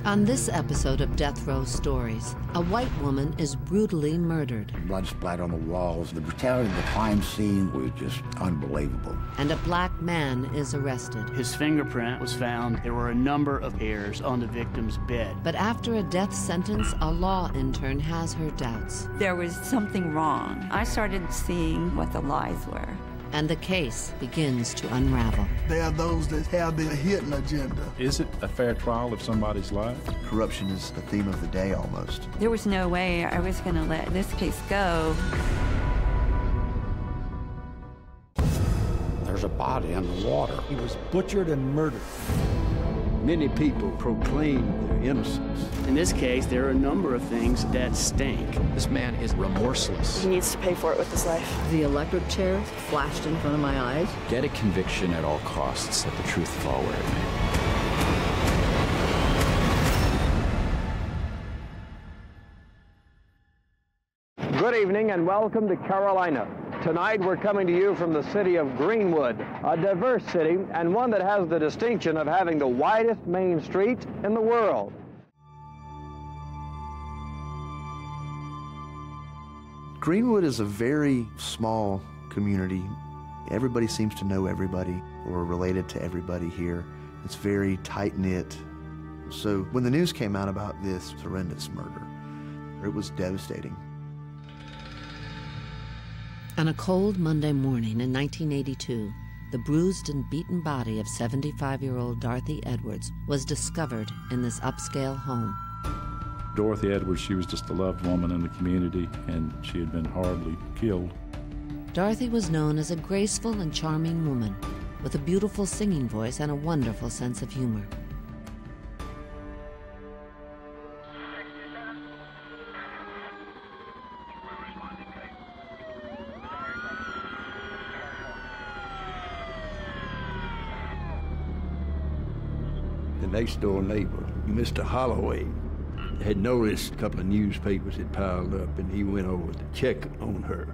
On this episode of Death Row Stories, a white woman is brutally murdered. Blood splattered on the walls. The brutality of the crime scene was just unbelievable. And a black man is arrested. His fingerprint was found. There were a number of hairs on the victim's bed. But after a death sentence, a law intern has her doubts. There was something wrong. I started seeing what the lies were. And the case begins to unravel. There are those that have their hidden agenda. Is it a fair trial if somebody's lied? Corruption is the theme of the day almost. There was no way I was going to let this case go. There's a body in the water. He was butchered and murdered. Many people proclaim their innocence. In this case, there are a number of things that stink. This man is remorseless. He needs to pay for it with his life. The electric chair flashed in front of my eyes. Get a conviction at all costs. Let the truth fall where it may. Good evening and welcome to Carolina. Tonight we're coming to you from the city of Greenwood, a diverse city and one that has the distinction of having the widest main street in the world. Greenwood is a very small community. Everybody seems to know everybody or related to everybody here. It's very tight-knit. So when the news came out about this horrendous murder, it was devastating. On a cold Monday morning in 1982, the bruised and beaten body of 75-year-old Dorothy Edwards was discovered in this upscale home. Dorothy Edwards, she was just a loved woman in the community, and she had been horribly killed. Dorothy was known as a graceful and charming woman with a beautiful singing voice and a wonderful sense of humor. The next door neighbor, Mr. Holloway, had noticed a couple of newspapers had piled up, and he went over to check on her.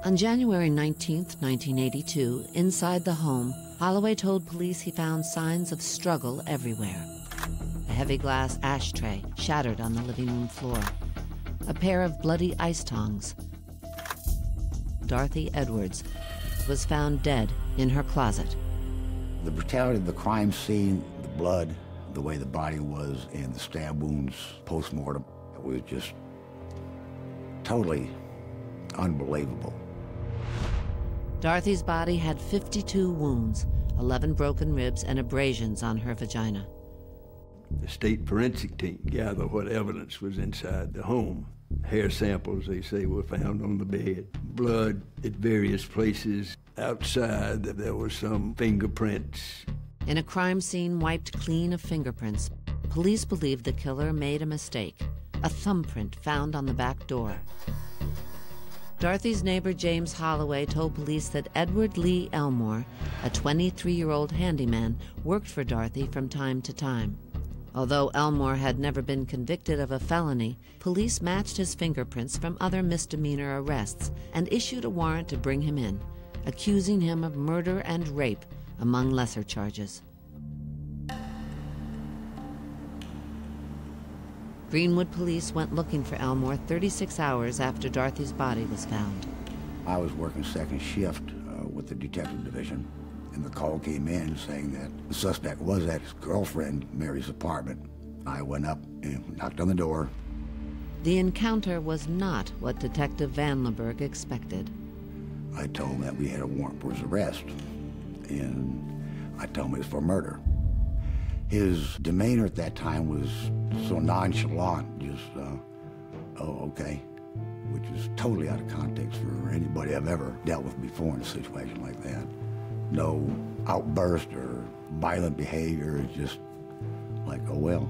On January 19th, 1982, inside the home, Holloway told police he found signs of struggle everywhere. A heavy glass ashtray shattered on the living room floor. A pair of bloody ice tongs. Dorothy Edwards was found dead in her closet. The brutality of the crime scene, the blood, the way the body was, and the stab wounds post-mortem, it was just totally unbelievable. Dorothy's body had 52 wounds, 11 broken ribs, and abrasions on her vagina. The state forensic team gathered what evidence was inside the home. Hair samples, they say, were found on the bed. Blood at various places. Outside, there were some fingerprints. In a crime scene wiped clean of fingerprints, police believe the killer made a mistake. A thumbprint found on the back door. Dorothy's neighbor James Holloway told police that Edward Lee Elmore, a 23-year-old handyman, worked for Dorothy from time to time. Although Elmore had never been convicted of a felony, police matched his fingerprints from other misdemeanor arrests and issued a warrant to bring him in, accusing him of murder and rape, among lesser charges. Greenwood police went looking for Elmore 36 hours after Dorothy's body was found. I was working second shift with the detective division, and the call came in saying that the suspect was at his girlfriend Mary's apartment. I went up and knocked on the door. The encounter was not what Detective Van Leberg expected. I told him that we had a warrant for his arrest, and I told him it was for murder. His demeanor at that time was so nonchalant, just, oh, okay, which is totally out of context for anybody I've ever dealt with before in a situation like that. No outburst or violent behavior, it's just like, oh, well.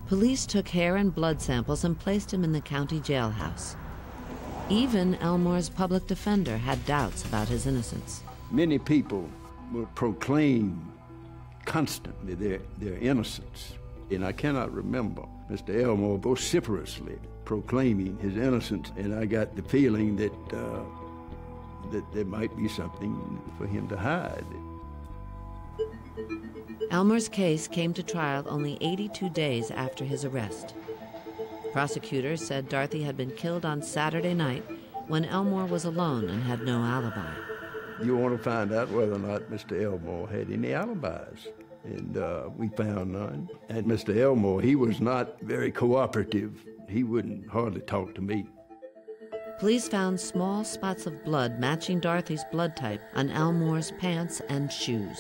Police took hair and blood samples and placed him in the county jailhouse. Even Elmore's public defender had doubts about his innocence. Many people will proclaim constantly their innocence. And I cannot remember Mr. Elmore vociferously proclaiming his innocence, and I got the feeling that that there might be something for him to hide. Elmore's case came to trial only 82 days after his arrest. Prosecutors said Dorothy had been killed on Saturday night when Elmore was alone and had no alibi. You want to find out whether or not Mr. Elmore had any alibis, and we found none. And Mr. Elmore, he was not very cooperative. He wouldn't hardly talk to me. Police found small spots of blood matching Dorothy's blood type on Elmore's pants and shoes.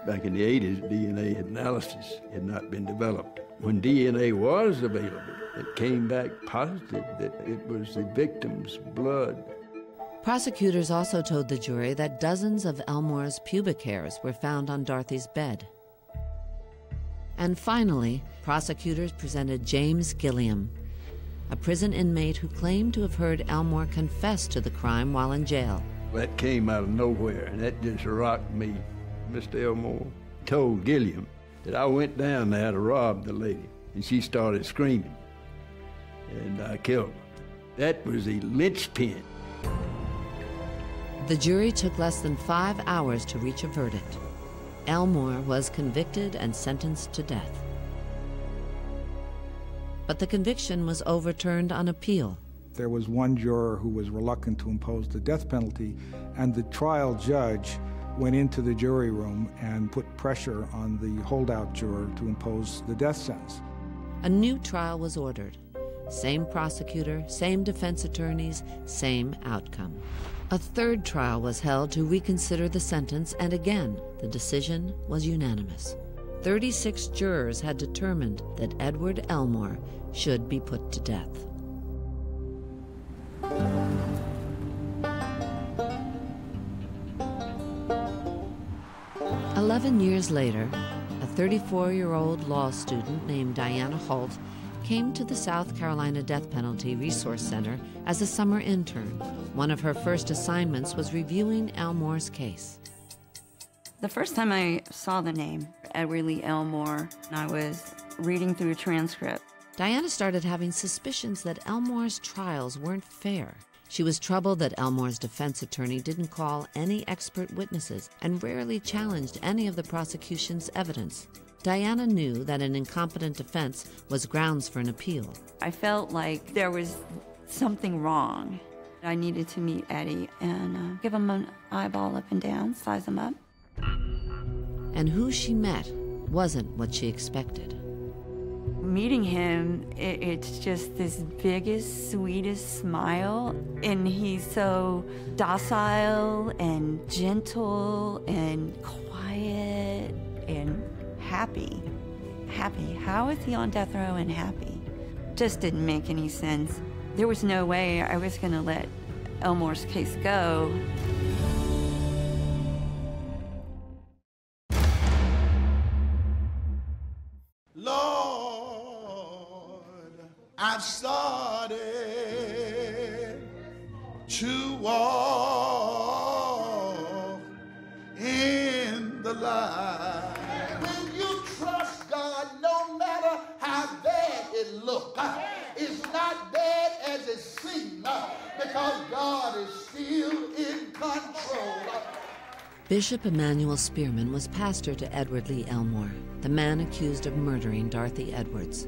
Back in the 80s, DNA analysis had not been developed. When DNA was available, it came back positive that it was the victim's blood. Prosecutors also told the jury that dozens of Elmore's pubic hairs were found on Dorothy's bed. And finally, prosecutors presented James Gilliam, a prison inmate who claimed to have heard Elmore confess to the crime while in jail. That came out of nowhere, and that just rocked me. Mr. Elmore told Gilliam that I went down there to rob the lady, and she started screaming, and I killed her. That was the linchpin. The jury took less than 5 hours to reach a verdict. Elmore was convicted and sentenced to death. But the conviction was overturned on appeal. There was one juror who was reluctant to impose the death penalty, and the trial judge went into the jury room and put pressure on the holdout juror to impose the death sentence. A new trial was ordered. Same prosecutor, same defense attorneys, same outcome. A third trial was held to reconsider the sentence, and again, the decision was unanimous. 36 jurors had determined that Edward Elmore should be put to death. "11 years later, a 34-year-old law student named Diana Holt came to the South Carolina Death Penalty Resource Center as a summer intern. One of her first assignments was reviewing Elmore's case. The first time I saw the name, Edward Lee Elmore, I was reading through a transcript. Diana started having suspicions that Elmore's trials weren't fair. She was troubled that Elmore's defense attorney didn't call any expert witnesses and rarely challenged any of the prosecution's evidence. Diana knew that an incompetent defense was grounds for an appeal. I felt like there was something wrong. I needed to meet Eddie and give him an eyeball up and down, size him up. And who she met wasn't what she expected. Meeting him, it's just this biggest, sweetest smile, and he's so docile and gentle and quiet and happy. Happy. How is he on death row and happy? Just didn't make any sense. There was no way I was going to let Elmore's case go. I've started to walk in the light. When you trust God, no matter how bad it looks, it's not bad as it seems, because God is still in control. Bishop Emanuel Spearman was pastor to Edward Lee Elmore, the man accused of murdering Dorothy Edwards.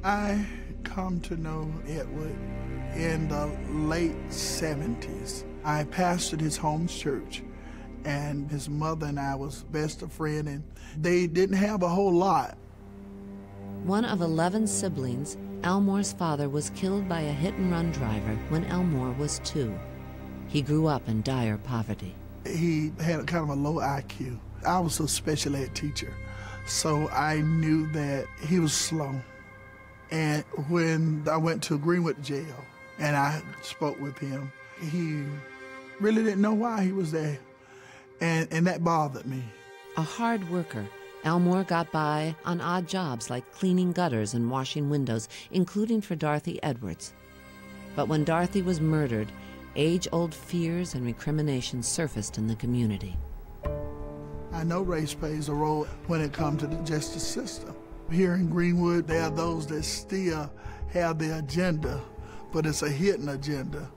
I come to know Edward in the late 70s. I pastored his home church, and his mother and I was best of friends, and they didn't have a whole lot. One of 11 siblings, Elmore's father was killed by a hit-and-run driver when Elmore was 2. He grew up in dire poverty. He had kind of a low IQ. I was a special ed teacher, so I knew that he was slow. And when I went to Greenwood jail and I spoke with him, he really didn't know why he was there. And that bothered me. A hard worker, Elmore got by on odd jobs like cleaning gutters and washing windows, including for Dorothy Edwards. But when Dorothy was murdered, age-old fears and recriminations surfaced in the community. I know race plays a role when it comes to the justice system. Here in Greenwood, there are those that still have their agenda, but it's a hidden agenda.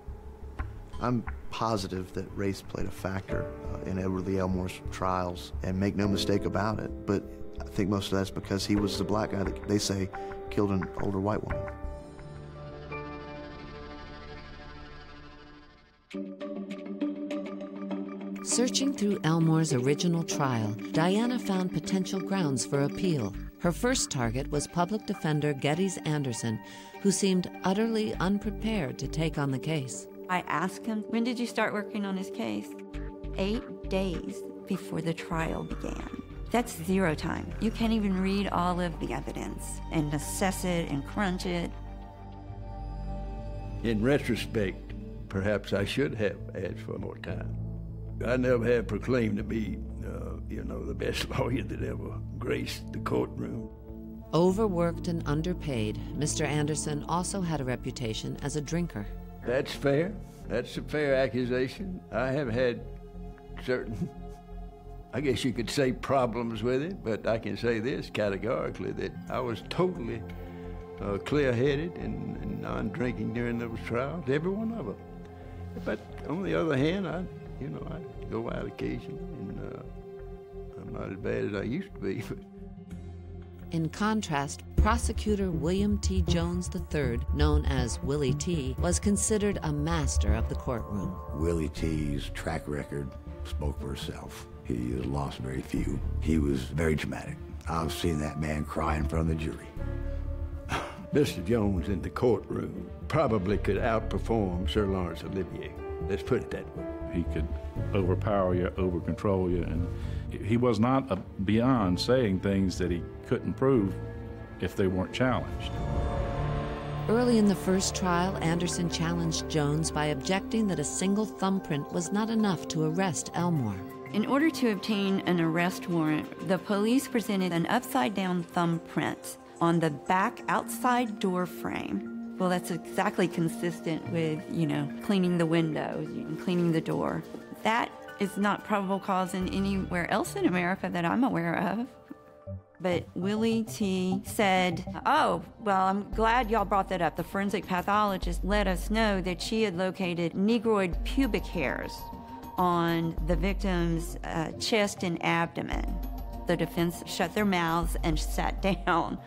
I'm positive that race played a factor in Edward Lee Elmore's trials, and make no mistake about it. But I think most of that's because he was the black guy that they say killed an older white woman. Searching through Elmore's original trial, Diana found potential grounds for appeal. Her first target was public defender Geddes Anderson, who seemed utterly unprepared to take on the case. I asked him, when did you start working on his case? 8 days before the trial began. That's 0 time. You can't even read all of the evidence and assess it and crunch it. In retrospect, perhaps I should have asked for more time. I never have proclaimed to be, the best lawyer that ever graced the courtroom. Overworked and underpaid, Mr. Anderson also had a reputation as a drinker. That's fair. That's a fair accusation. I have had certain, I guess you could say, problems with it, but I can say this categorically, that I was totally clear-headed and non-drinking during those trials, every one of them. But on the other hand, I go out occasionally, and I'm not as bad as I used to be. In contrast, prosecutor William T. Jones III, known as Willie T., was considered a master of the courtroom. Willie T.'s track record spoke for itself. He has lost very few. He was very dramatic. I've seen that man cry in front of the jury. Mr. Jones in the courtroom probably could outperform Sir Lawrence Olivier. Let's put it that way. He could overpower you, over-control you, and he was not beyond saying things that he couldn't prove if they weren't challenged. Early in the first trial, Anderson challenged Jones by objecting that a single thumbprint was not enough to arrest Elmore. In order to obtain an arrest warrant, the police presented an upside-down thumbprint on the back outside door frame. Well, that's exactly consistent with, cleaning the windows and cleaning the door. That is not probable cause in anywhere else in America that I'm aware of. But Willie T. said, oh, well, I'm glad y'all brought that up. The forensic pathologist let us know that she had located negroid pubic hairs on the victim's chest and abdomen. The defense shut their mouths and sat down.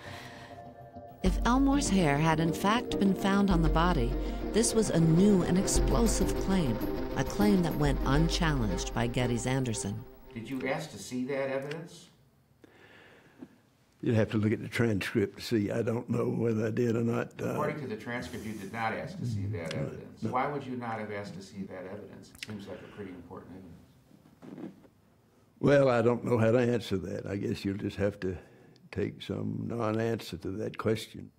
If Elmore's hair had in fact been found on the body, this was a new and explosive claim, a claim that went unchallenged by Geddes Anderson. Did you ask to see that evidence? You'd have to look at the transcript to see. I don't know whether I did or not. According to the transcript, you did not ask to see that evidence. No. Why would you not have asked to see that evidence? It seems like a pretty important evidence. Well, I don't know how to answer that. I guess you'll just have to take some non-answer to that question.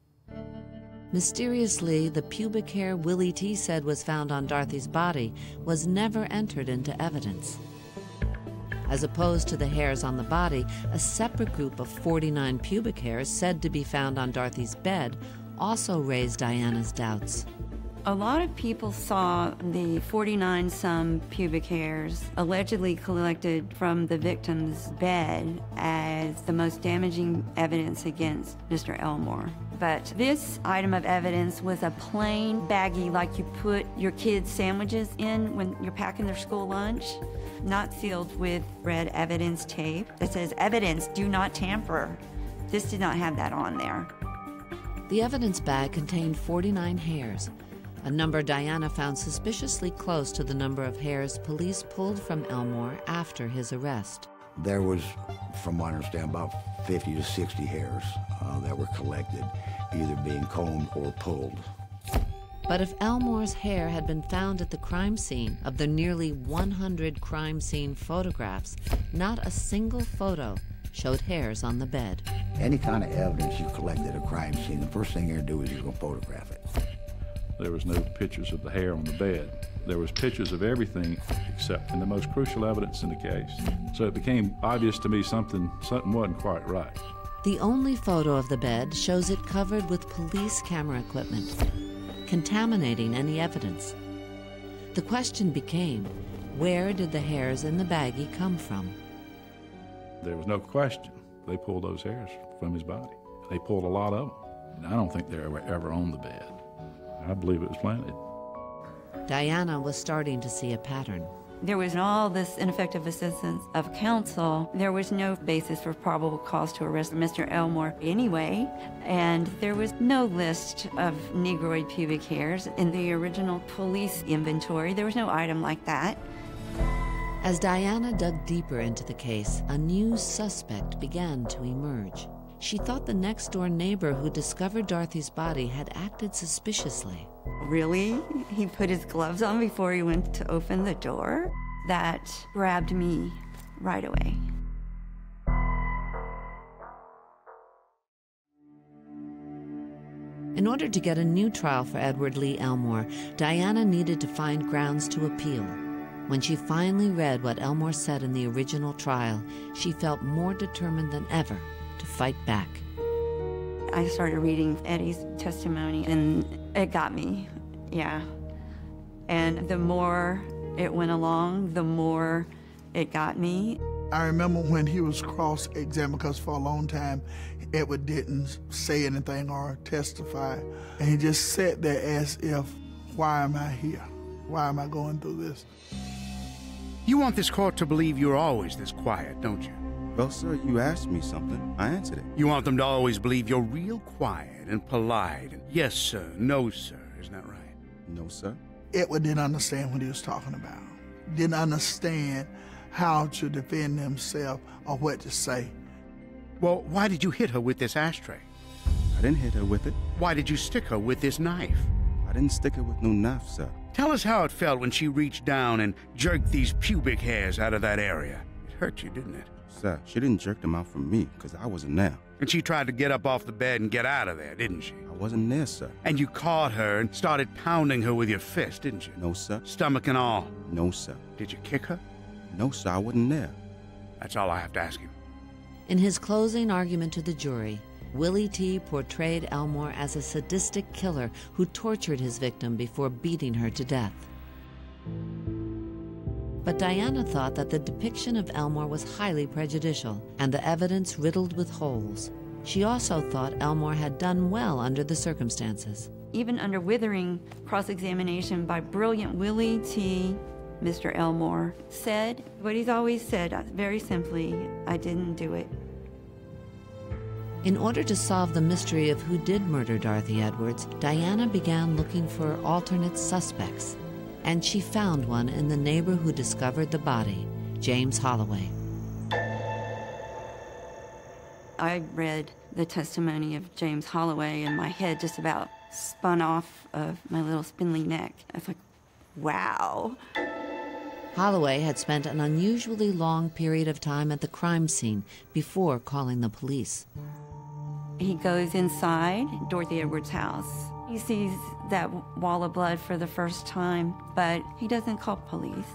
Mysteriously, the pubic hair Willie T. said was found on Dorothy's body was never entered into evidence. As opposed to the hairs on the body, a separate group of 49 pubic hairs said to be found on Dorothy's bed also raised Diana's doubts. A lot of people saw the 49-some pubic hairs allegedly collected from the victim's bed as the most damaging evidence against Mr. Elmore. But this item of evidence was a plain baggie like you put your kids' sandwiches in when you're packing their school lunch, not sealed with red evidence tape that says, "Evidence, do not tamper." This did not have that on there. The evidence bag contained 49 hairs, a number Diana found suspiciously close to the number of hairs police pulled from Elmore after his arrest. There was, from what I understand, about 50 to 60 hairs that were collected, either being combed or pulled. But if Elmore's hair had been found at the crime scene of the nearly 100 crime scene photographs, not a single photo showed hairs on the bed. Any kind of evidence you collect at a crime scene, the first thing you're going to do is you're going to photograph it. There was no pictures of the hair on the bed. There was pictures of everything except in the most crucial evidence in the case. So it became obvious to me something wasn't quite right. The only photo of the bed shows it covered with police camera equipment, contaminating any evidence. The question became, where did the hairs in the baggie come from? There was no question. They pulled those hairs from his body. They pulled a lot of them. And I don't think they were ever on the bed. I believe it was planted. Diana was starting to see a pattern. There was all this ineffective assistance of counsel. There was no basis for probable cause to arrest Mr. Elmore anyway, and there was no list of negroid pubic hairs in the original police inventory. There was no item like that. As Diana dug deeper into the case, a new suspect began to emerge. She thought the next-door neighbor who discovered Dorothy's body had acted suspiciously. Really? He put his gloves on before he went to open the door? That grabbed me right away. In order to get a new trial for Edward Lee Elmore, Diana needed to find grounds to appeal. When she finally read what Elmore said in the original trial, she felt more determined than ever to fight back. I started reading Eddie's testimony, and it got me, yeah. And the more it went along, the more it got me. I remember when he was cross-examined, because for a long time, Edward didn't say anything or testify. And he just sat there as if, why am I here? Why am I going through this? You want this court to believe you're always this quiet, don't you? Well, sir, you asked me something. I answered it. You want them to always believe you're real quiet and polite and yes, sir, no, sir. Isn't that right? No, sir. Edward didn't understand what he was talking about. Didn't understand how to defend himself or what to say. Well, why did you hit her with this ashtray? I didn't hit her with it. Why did you stick her with this knife? I didn't stick her with no knife, sir. Tell us how it felt when she reached down and jerked these pubic hairs out of that area. It hurt you, didn't it? Sir, she didn't jerk them out from me, because I wasn't there. And she tried to get up off the bed and get out of there, didn't she? I wasn't there, sir. And you caught her and started pounding her with your fist, didn't you? No, sir. Stomach and all? No, sir. Did you kick her? No, sir, I wasn't there. That's all I have to ask you. In his closing argument to the jury, Willie T. portrayed Elmore as a sadistic killer who tortured his victim before beating her to death. But Diana thought that the depiction of Elmore was highly prejudicial and the evidence riddled with holes. She also thought Elmore had done well under the circumstances. Even under withering cross-examination by brilliant Willie T., Mr. Elmore said what he's always said, very simply, I didn't do it. In order to solve the mystery of who did murder Dorothy Edwards, Diana began looking for alternate suspects. And she found one in the neighbor who discovered the body, James Holloway. I read the testimony of James Holloway and my head just about spun off of my little spindly neck. I was like, wow. Holloway had spent an unusually long period of time at the crime scene before calling the police. He goes inside Dorothy Edwards' house. He sees that wall of blood for the first time, but he doesn't call police.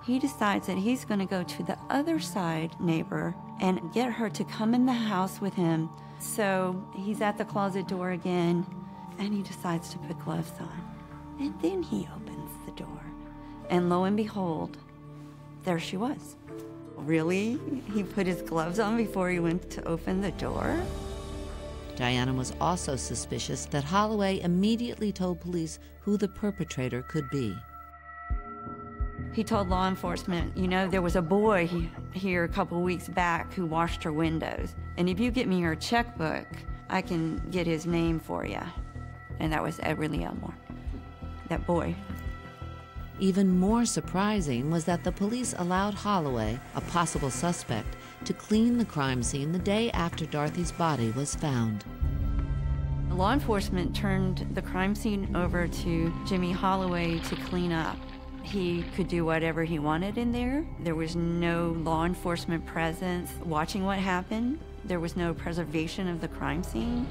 He decides that he's going to go to the other side neighbor and get her to come in the house with him. So he's at the closet door again, and he decides to put gloves on. And then he opens the door, and lo and behold, there she was. Really? He put his gloves on before he went to open the door? Diana was also suspicious that Holloway immediately told police who the perpetrator could be. He told law enforcement, you know, there was a boy here a couple weeks back who washed her windows. And if you get me her checkbook, I can get his name for you. And that was Edward Lee Elmore, that boy. Even more surprising was that the police allowed Holloway, a possible suspect, to clean the crime scene the day after Dorothy's body was found. Law enforcement turned the crime scene over to Jimmy Holloway to clean up. He could do whatever he wanted in there. There was no law enforcement presence watching what happened. There was no preservation of the crime scene.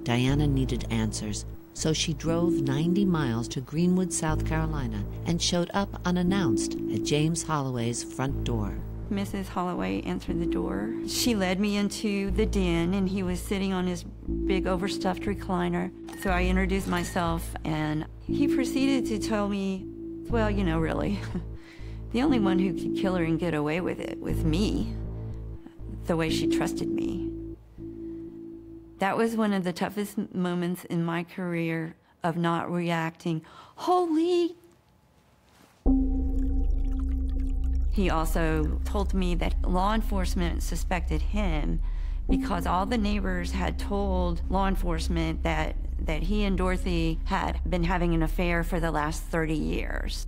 Diana needed answers, so she drove 90 miles to Greenwood, South Carolina, and showed up unannounced at James Holloway's front door. Mrs. Holloway answered the door. She led me into the den, and he was sitting on his big overstuffed recliner. So I introduced myself, and he proceeded to tell me, well, you know, really, the only one who could kill her and get away with it was me, the way she trusted me. That was one of the toughest moments in my career of not reacting. Holy! He also told me that law enforcement suspected him because all the neighbors had told law enforcement that he and Dorothy had been having an affair for the last 30 years.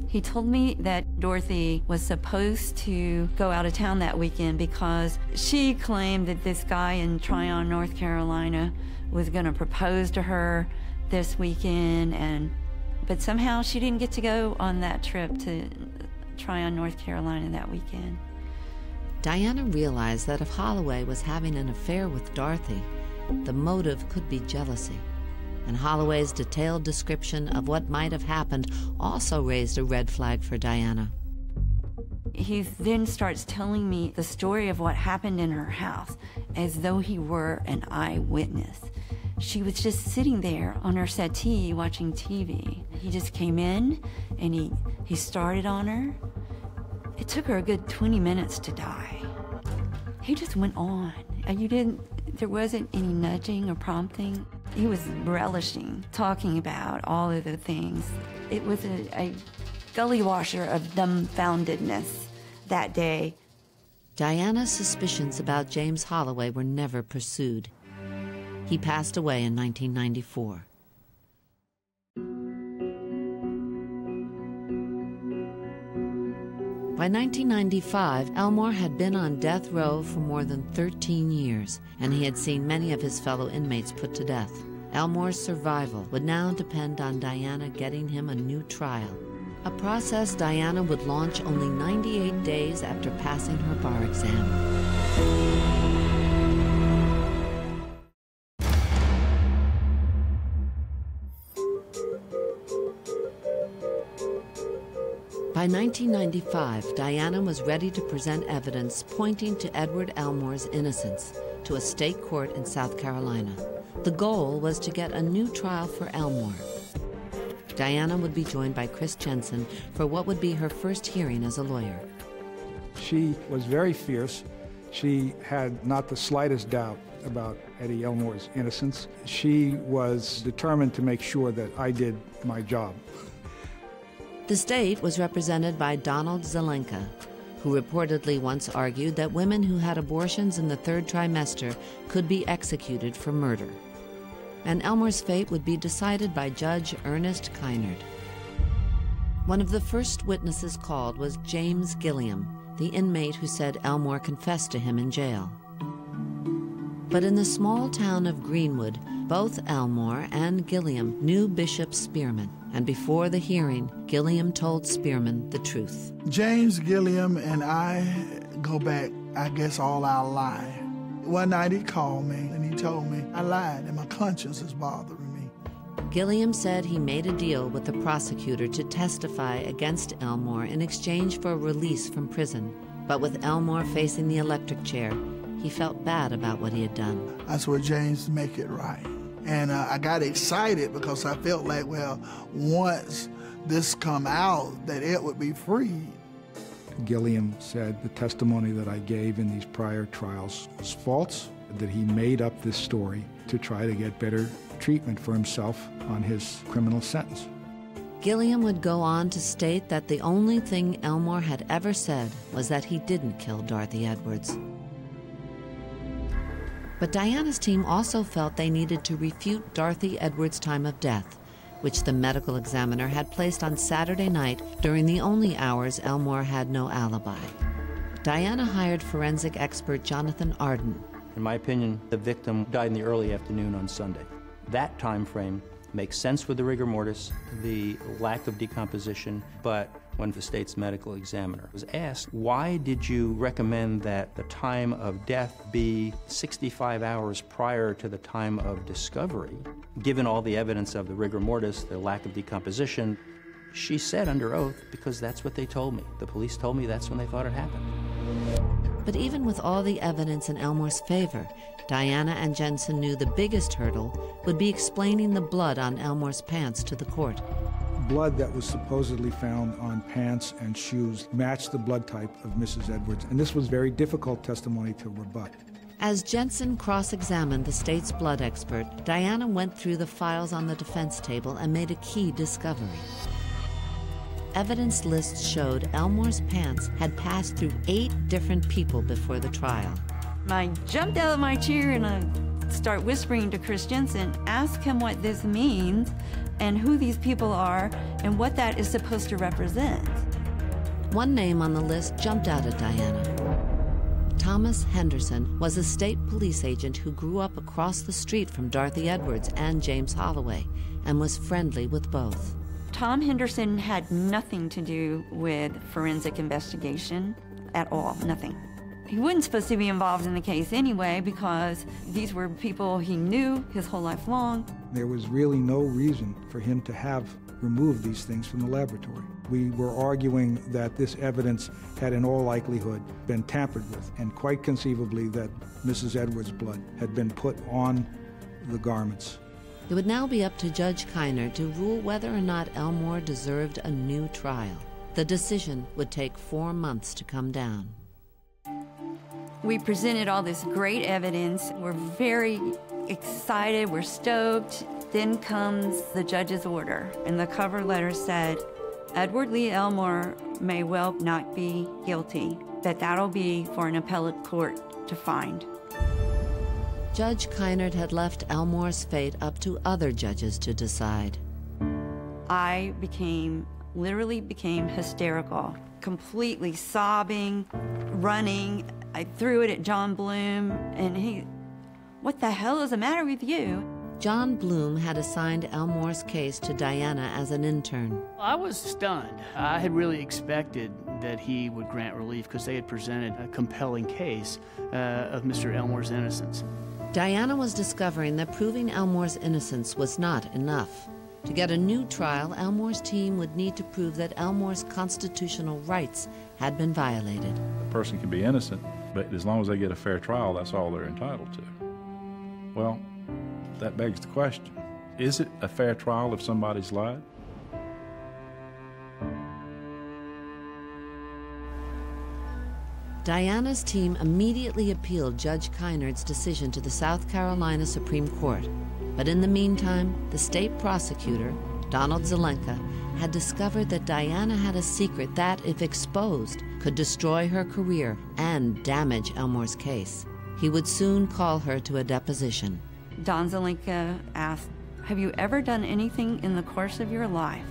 He told me that Dorothy was supposed to go out of town that weekend because she claimed that this guy in Tryon, North Carolina was going to propose to her this weekend, but somehow she didn't get to go on that trip to Tryon, North Carolina that weekend. Diana realized that if Holloway was having an affair with Dorothy, the motive could be jealousy. And Holloway's detailed description of what might have happened also raised a red flag for Diana. He then starts telling me the story of what happened in her house as though he were an eyewitness. She was just sitting there on her settee watching TV. He just came in and he started on her. It took her a good 20 minutes to die. He just went on, and there wasn't any nudging or prompting. He was relishing talking about all of the things. It was a gully washer of dumbfoundedness that day. Diana's suspicions about James Holloway were never pursued. He passed away in 1994. By 1995, Elmore had been on death row for more than 13 years, and he had seen many of his fellow inmates put to death. Elmore's survival would now depend on Diana getting him a new trial, a process Diana would launch only 98 days after passing her bar exam. By 1995, Diana was ready to present evidence pointing to Edward Elmore's innocence to a state court in South Carolina. The goal was to get a new trial for Elmore. Diana would be joined by Chris Jensen for what would be her first hearing as a lawyer. She was very fierce. She had not the slightest doubt about Eddie Elmore's innocence. She was determined to make sure that I did my job. The state was represented by Donald Zelenka, who reportedly once argued that women who had abortions in the third trimester could be executed for murder. And Elmore's fate would be decided by Judge Ernest Kynard. One of the first witnesses called was James Gilliam, the inmate who said Elmore confessed to him in jail. But in the small town of Greenwood, both Elmore and Gilliam knew Bishop Spearman, and before the hearing, Gilliam told Spearman the truth. James Gilliam and I go back, I guess, all our life. One night he called me and he told me I lied and my conscience is bothering me. Gilliam said he made a deal with the prosecutor to testify against Elmore in exchange for a release from prison. But with Elmore facing the electric chair, he felt bad about what he had done. I said, James, make it right. And I got excited because I felt like, well, once this come out, that it would be free. Gilliam said the testimony that I gave in these prior trials was false, that he made up this story to try to get better treatment for himself on his criminal sentence. Gilliam would go on to state that the only thing Elmore had ever said was that he didn't kill Dorothy Edwards. But Diana's team also felt they needed to refute Dorothy Edwards' time of death, which the medical examiner had placed on Saturday night during the only hours Elmore had no alibi. Diana hired forensic expert Jonathan Arden. In my opinion, the victim died in the early afternoon on Sunday. That time frame makes sense with the rigor mortis, the lack of decomposition, but when the state's medical examiner was asked, why did you recommend that the time of death be 65 hours prior to the time of discovery, given all the evidence of the rigor mortis, the lack of decomposition? She said under oath, because that's what they told me. The police told me that's when they thought it happened. But even with all the evidence in Elmore's favor, Diana and Jensen knew the biggest hurdle would be explaining the blood on Elmore's pants to the court. Blood that was supposedly found on pants and shoes matched the blood type of Mrs. Edwards, and this was very difficult testimony to rebut. As Jensen cross-examined the state's blood expert, Diana went through the files on the defense table and made a key discovery. Evidence lists showed Elmore's pants had passed through 8 different people before the trial. I jumped out of my chair and I start whispering to Chris Jensen, ask him what this means and who these people are and what that is supposed to represent. One name on the list jumped out at Diana. Thomas Henderson was a state police agent who grew up across the street from Dorothy Edwards and James Holloway and was friendly with both. Tom Henderson had nothing to do with forensic investigation at all, nothing. He wasn't supposed to be involved in the case anyway because these were people he knew his whole life long. There was really no reason for him to have removed these things from the laboratory. We were arguing that this evidence had in all likelihood been tampered with, and quite conceivably that Mrs. Edwards' blood had been put on the garments. It would now be up to Judge Kiner to rule whether or not Elmore deserved a new trial. The decision would take 4 months to come down. We presented all this great evidence. We're very excited, we're stoked. Then comes the judge's order, and the cover letter said, Edward Lee Elmore may well not be guilty, but that'll be for an appellate court to find. Judge Kiner had left Elmore's fate up to other judges to decide. I literally became hysterical, completely sobbing, running. I threw it at John Bloom, and what the hell is the matter with you? John Bloom had assigned Elmore's case to Diana as an intern. I was stunned. I had really expected that he would grant relief because they had presented a compelling case of Mr. Elmore's innocence. Diana was discovering that proving Elmore's innocence was not enough. To get a new trial, Elmore's team would need to prove that Elmore's constitutional rights had been violated. A person can be innocent, but as long as they get a fair trial, that's all they're entitled to. Well, that begs the question, is it a fair trial if somebody's lied? Diana's team immediately appealed Judge Kiner's decision to the South Carolina Supreme Court. But in the meantime, the state prosecutor, Donald Zelenka, had discovered that Diana had a secret that, if exposed, could destroy her career and damage Elmore's case. He would soon call her to a deposition. Don Zelenka asked, have you ever done anything in the course of your life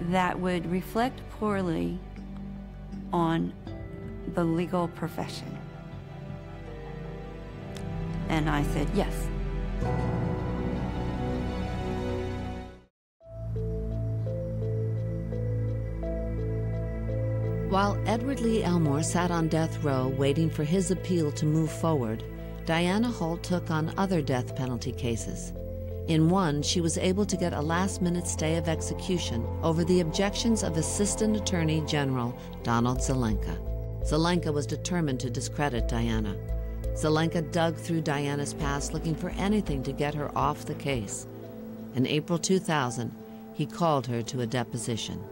that would reflect poorly on the legal profession? And I said, yes. While Edward Lee Elmore sat on death row waiting for his appeal to move forward, Diana Holt took on other death penalty cases. In one, she was able to get a last-minute stay of execution over the objections of Assistant Attorney General Donald Zelenka. Zelenka was determined to discredit Diana. Zelenka dug through Diana's past looking for anything to get her off the case. In April 2000, he called her to a deposition.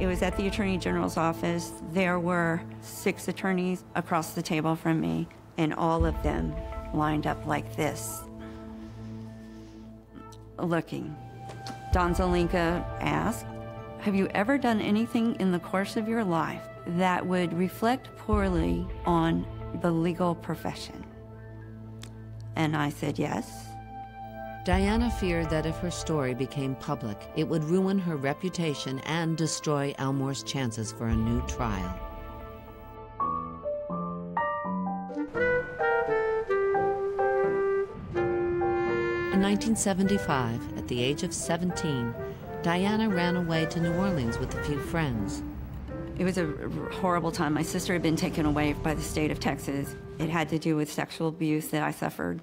It was at the Attorney General's office. There were 6 attorneys across the table from me, and all of them lined up like this, looking. Don Zelenka asked, have you ever done anything in the course of your life that would reflect poorly on the legal profession? And I said yes. Diana feared that if her story became public, it would ruin her reputation and destroy Elmore's chances for a new trial. In 1975, at the age of 17, Diana ran away to New Orleans with a few friends. It was a horrible time. My sister had been taken away by the state of Texas. It had to do with sexual abuse that I suffered.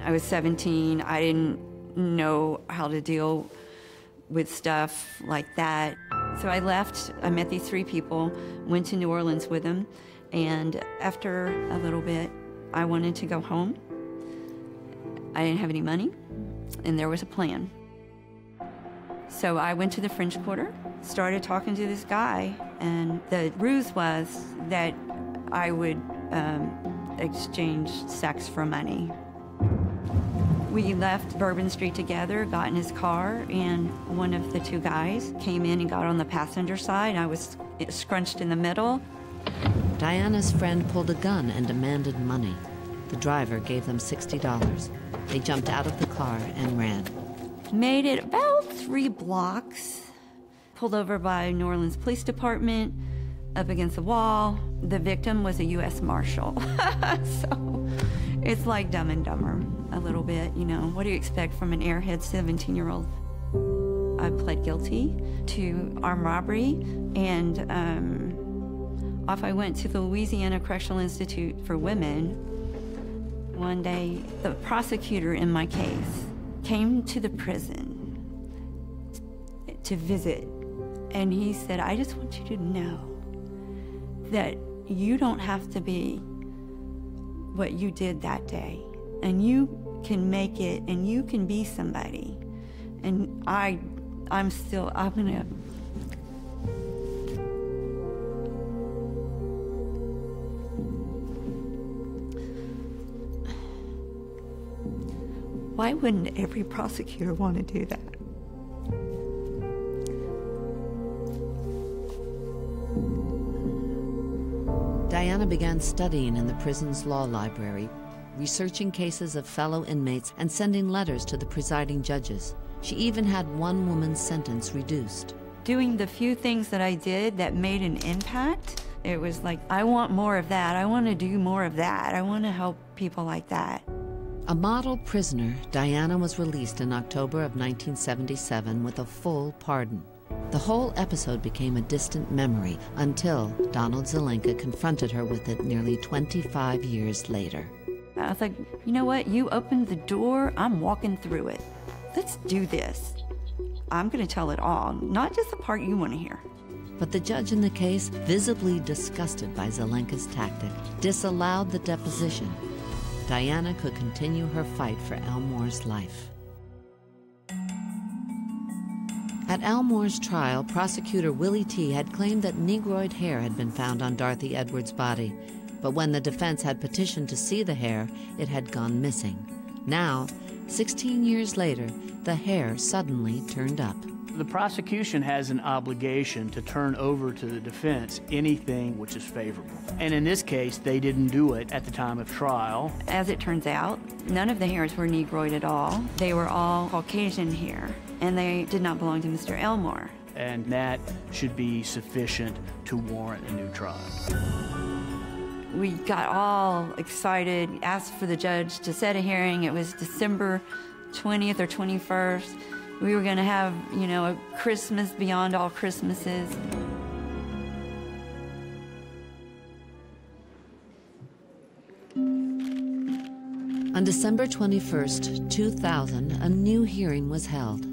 I was 17. I didn't know how to deal with stuff like that. So I left. I met these 3 people, went to New Orleans with them, and after a little bit, I wanted to go home. I didn't have any money, and there was a plan. So I went to the French Quarter, started talking to this guy, and the ruse was that I would exchanged sex for money. We left Bourbon Street together, got in his car, and one of the two guys came in and got on the passenger side. I was scrunched in the middle. Diana's friend pulled a gun and demanded money. The driver gave them $60. They jumped out of the car and ran. Made it about 3 blocks. Pulled over by New Orleans Police Department, up against the wall. The victim was a U.S. Marshal. So it's like Dumb and Dumber a little bit, you know. What do you expect from an airhead 17-year-old? I pled guilty to armed robbery, and off I went to the Louisiana Correctional Institute for Women. One day, the prosecutor in my case came to the prison to visit, and he said, I just want you to know that you don't have to be what you did that day, and you can make it, and you can be somebody. And I'm gonna. Why wouldn't every prosecutor want to do that? Diana began studying in the prison's law library, researching cases of fellow inmates and sending letters to the presiding judges. She even had one woman's sentence reduced. Doing the few things that I did that made an impact, it was like, I want more of that. I want to do more of that. I want to help people like that. A model prisoner, Diana was released in October of 1977 with a full pardon. The whole episode became a distant memory until Donald Zelenka confronted her with it nearly 25 years later. I was like, you know what? You opened the door, I'm walking through it. Let's do this. I'm going to tell it all, not just the part you want to hear. But the judge in the case, visibly disgusted by Zelenka's tactic, disallowed the deposition. Diana could continue her fight for Elmore's life. At Elmore's trial, prosecutor Willie T. had claimed that Negroid hair had been found on Dorothy Edwards' body. But when the defense had petitioned to see the hair, it had gone missing. Now, 16 years later, the hair suddenly turned up. The prosecution has an obligation to turn over to the defense anything which is favorable. And in this case, they didn't do it at the time of trial. As it turns out, none of the hairs were Negroid at all. They were all Caucasian hair, and they did not belong to Mr. Elmore. And that should be sufficient to warrant a new trial. We got all excited, asked for the judge to set a hearing. It was December 20th or 21st. We were going to have, you know, a Christmas beyond all Christmases. On December 21st, 2000, a new hearing was held.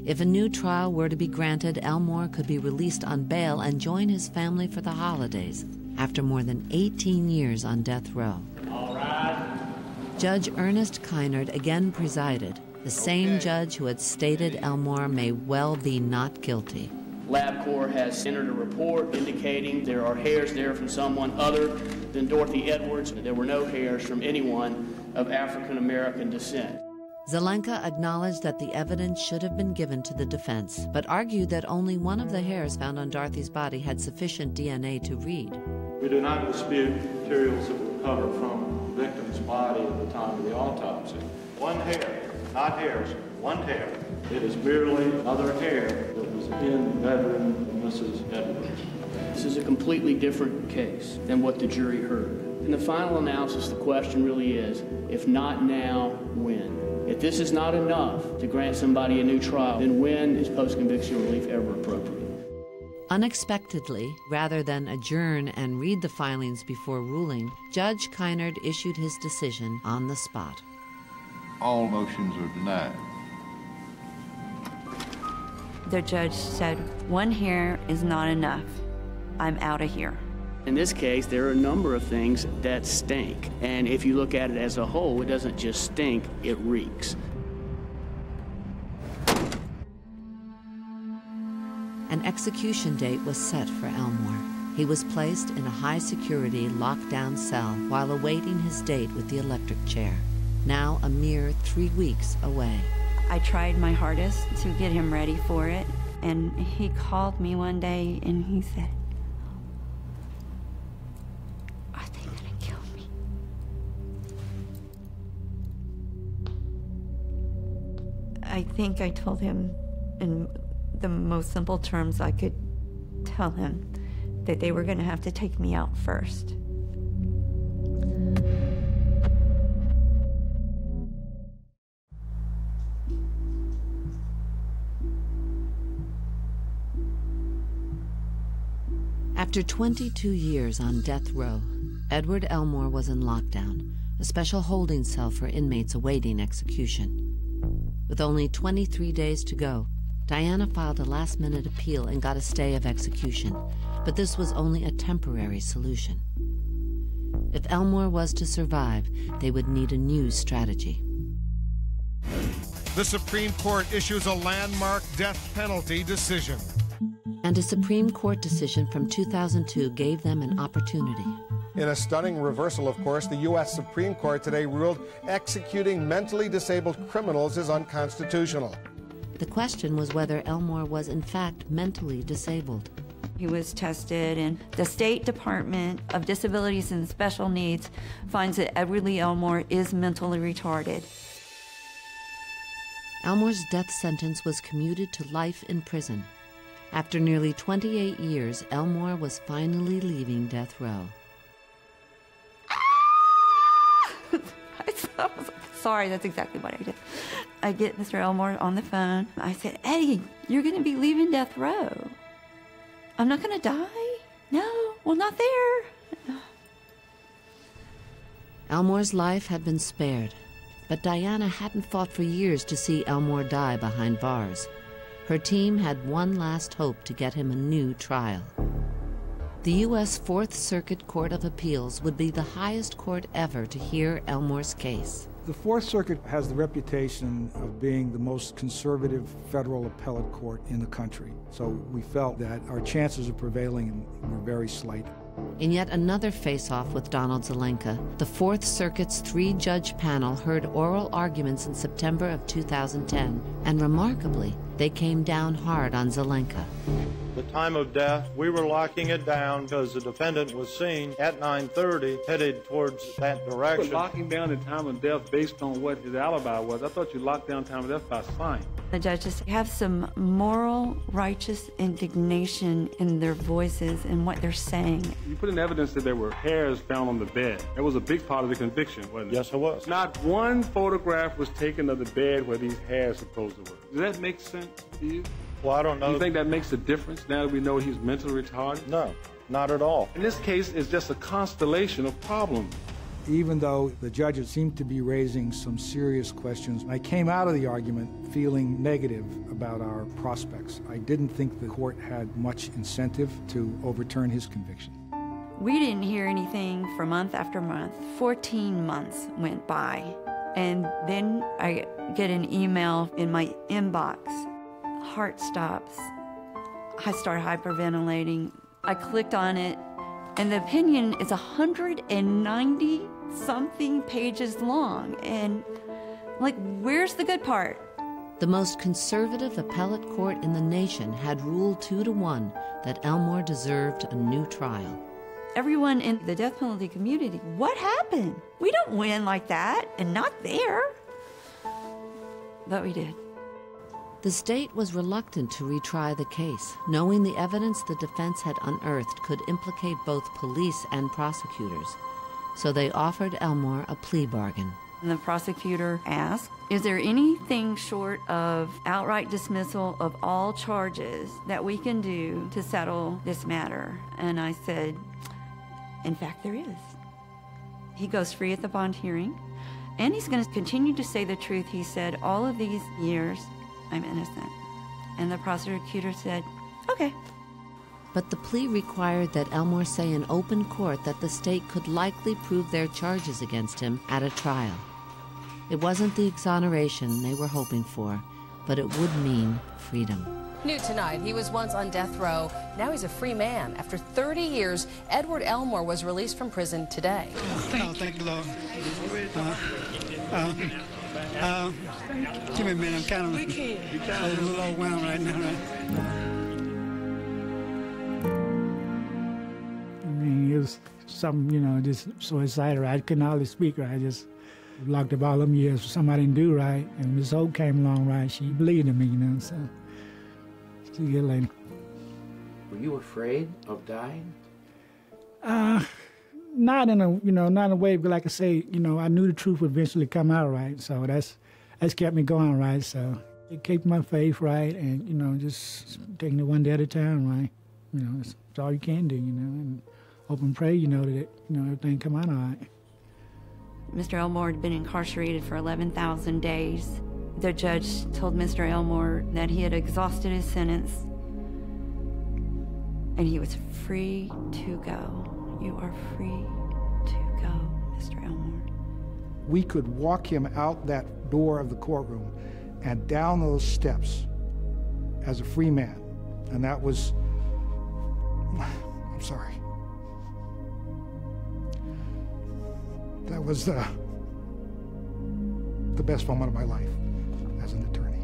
If a new trial were to be granted, Elmore could be released on bail and join his family for the holidays after more than 18 years on death row. All right. Judge Ernest Kynard again presided, the same judge who had stated Elmore may well be not guilty. LabCorp has entered a report indicating there are hairs there from someone other than Dorothy Edwards. There were no hairs from anyone of African American descent. Zelenka acknowledged that the evidence should have been given to the defense, but argued that only one of the hairs found on Dorothy's body had sufficient DNA to read. We do not dispute materials that were recovered from the victim's body at the time of the autopsy. One hair, not hairs, one hair. It is merely another hair that was in the bedroom of Mrs. Edwards. This is a completely different case than what the jury heard. In the final analysis, the question really is, if not now, when? If this is not enough to grant somebody a new trial, then when is post-conviction relief ever appropriate? Unexpectedly, rather than adjourn and read the filings before ruling, Judge Kynard issued his decision on the spot. All motions are denied. The judge said, one hair is not enough. I'm out of here. In this case, there are a number of things that stink. And if you look at it as a whole, it doesn't just stink, it reeks. An execution date was set for Elmore. He was placed in a high-security, locked-down cell while awaiting his date with the electric chair, now a mere 3 weeks away. I tried my hardest to get him ready for it, and he called me one day and he said, "Are they gonna kill me?" I think I told him in the most simple terms I could tell him that they were gonna have to take me out first. After 22 years on death row, Edward Elmore was in lockdown, a special holding cell for inmates awaiting execution. With only 23 days to go, Diana filed a last-minute appeal and got a stay of execution, but this was only a temporary solution. If Elmore was to survive, they would need a new strategy. The Supreme Court issues a landmark death penalty decision. And a Supreme Court decision from 2002 gave them an opportunity. In a stunning reversal, of course, the U.S. Supreme Court today ruled executing mentally disabled criminals is unconstitutional. The question was whether Elmore was in fact mentally disabled. He was tested, and the State Department of Disabilities and Special Needs finds that Edward Lee Elmore is mentally retarded. Elmore's death sentence was commuted to life in prison. After nearly 28 years, Elmore was finally leaving death row. Sorry, that's exactly what I did. I get Mr. Elmore on the phone. I said, "Eddie, you're going to be leaving death row. I'm not going to die? No, well, not there." Elmore's life had been spared, but Diana hadn't fought for years to see Elmore die behind bars. Her team had one last hope to get him a new trial. The U.S. Fourth Circuit Court of Appeals would be the highest court ever to hear Elmore's case. The Fourth Circuit has the reputation of being the most conservative federal appellate court in the country. So we felt that our chances of prevailing were very slight. In yet another face-off with Donald Zelenka, the Fourth Circuit's 3-judge panel heard oral arguments in September of 2010, and remarkably, they came down hard on Zelenka. The time of death, we were locking it down because the defendant was seen at 9:30 headed towards that direction. But locking down the time of death based on what his alibi was, I thought you locked down time of death by sign. The judges have some moral, righteous indignation in their voices and what they're saying. You put in evidence that there were hairs found on the bed. That was a big part of the conviction, wasn't it? Yes, it was. Not one photograph was taken of the bed where these hairs supposedly were. Does that make sense to you? Well, I don't know. Do you think that makes a difference now that we know he's mentally retarded? No, not at all. In this case, it's just a constellation of problems. Even though the judges seemed to be raising some serious questions, I came out of the argument feeling negative about our prospects. I didn't think the court had much incentive to overturn his conviction. We didn't hear anything for month after month. 14 months went by. And then I get an email in my inbox. Heart stops. I start hyperventilating. I clicked on it, and the opinion is 190-something pages long. And, like, where's the good part? The most conservative appellate court in the nation had ruled 2-1 that Elmore deserved a new trial. Everyone in the death penalty community, what happened? We don't win like that, and not there. But we did. The state was reluctant to retry the case, knowing the evidence the defense had unearthed could implicate both police and prosecutors. So they offered Elmore a plea bargain. And the prosecutor asked, "Is there anything short of outright dismissal of all charges that we can do to settle this matter?" And I said, "In fact, there is." He goes free at the bond hearing, and he's going to continue to say the truth. He said, "All of these years, I'm innocent." And the prosecutor said, "Okay." But the plea required that Elmore say in open court that the state could likely prove their charges against him at a trial. It wasn't the exoneration they were hoping for, but it would mean freedom. New tonight, he was once on death row. Now he's a free man. After 30 years, Edward Elmore was released from prison today. Thank you, Lord. Give me a minute. I'm kind of a little overwhelmed right now. I mean, it was something, you know, just so excited. I couldn't hardly speak right. I just locked up all them years for something I didn't do right. And Miss Hope came along right. She believed in me, you know, so see you later. Were you afraid of dying? Not in a, you know, not in a way, but like I say, you know, I knew the truth would eventually come out right. So that's kept me going right. So it kept my faith right, and you know, just taking it one day at a time, right. You know, that's all you can do, you know, and hope and pray, you know, that you know everything come out all right. Mr. Elmore had been incarcerated for 11,000 days. The judge told Mr. Elmore that he had exhausted his sentence and he was free to go. You are free to go, Mr. Elmore. We could walk him out that door of the courtroom and down those steps as a free man. And that was, I'm sorry. That was the best moment of my life as an attorney.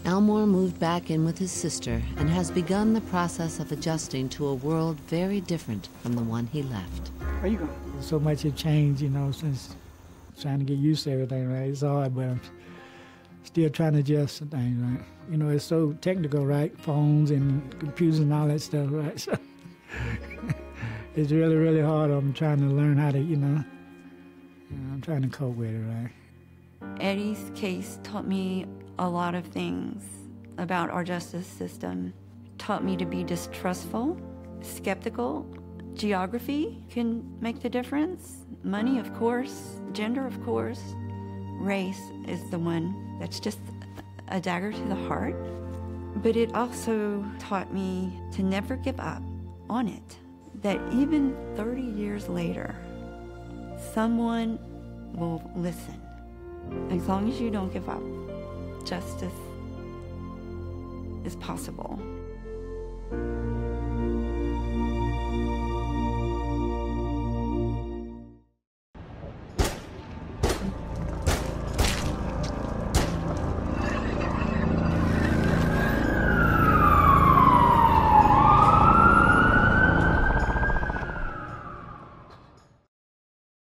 Elmore moved back in with his sister and has begun the process of adjusting to a world very different from the one he left. Where you going? So much has changed, you know, since trying to get used to everything, right? It's hard, but I'm still trying to adjust to things, right? You know, it's so technical, right? Phones and computers and all that stuff, right? So it's really, really hard. I'm trying to learn how to, you know, I'm trying to cope with it, right? Eddie's case taught me a lot of things about our justice system. Taught me to be distrustful, skeptical. Geography can make the difference. Money, of course. Gender, of course. Race is the one that's just a dagger to the heart. But it also taught me to never give up on it. That even 30 years later, someone will listen. As long as you don't give up, justice is possible.